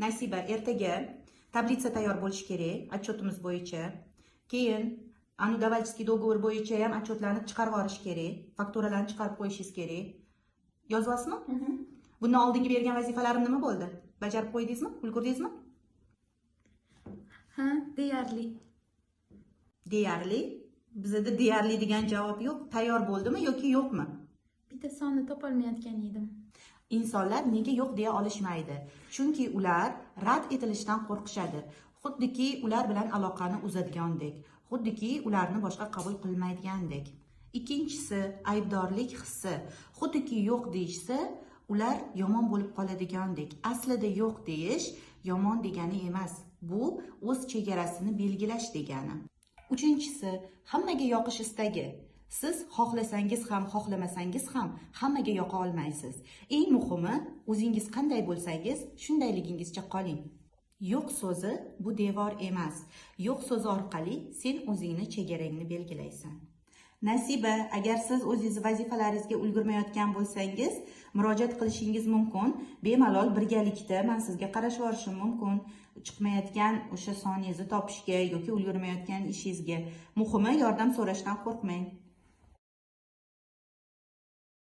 Nasiba, ertaga tablitsa tayyor bo'lishi kerak, отчетimiz bo'yicha. Keyin anudavальческий договор bo'yicha ham отчетlarni chiqarib olish kerak, fakturalarni chiqarib qo'yishingiz kerak. Yozyapsizmi? Bundan oldingi bergan vazifalarim nima bo'ldi? Bajarib qo'ydingizmi? Ulgurdingizmi? Ha, deyarli. Deyarli? Bizda deyarli degan javob yo'q. Tayyor bo'ldimi yoki yo'qmi? Bitta sonni topolmayotgan edim. Insonlar nega yo'q deya olishmaydi? Chunki ular rad etilishdan qo'rqishadi. Xuddiki ular bilan aloqani uzadigandek, xuddiki ularni boshqa qabul qilmaydigandek. Ikkinchisi, aybdorlik hissi. Xuddiki yo'q deyishsa, ular yomon bo'lib qoladigandek. Aslida yo'q deyish yomon degani emas. Bu o'z chegarasini belgilash degani. Uchinchisi, hammaga yoqish istagi. Siz xohlasangiz ham, xohlamasangiz ham hammaga yoqa olmaysiz. Eng muhimi, o'zingiz qanday bo'lsangiz, shundayligingizcha qoling. Yo'q so'zi bu devor emas. Yo'q so'zi orqali sen o'zingni chegarangni belgilaysan. Nasiba, agar siz o'zingiz vazifalaringizga ulgurmayotgan bo'lsangiz, murojaat qilishingiz mumkin. Bemalol birgalikda men sizga qarashib borishim mumkin. Chiqmayotgan o'sha soningizni topishga yoki ulgurmayotgan ishingizga. Muhimi, yordam so'rashdan qo'rqmang.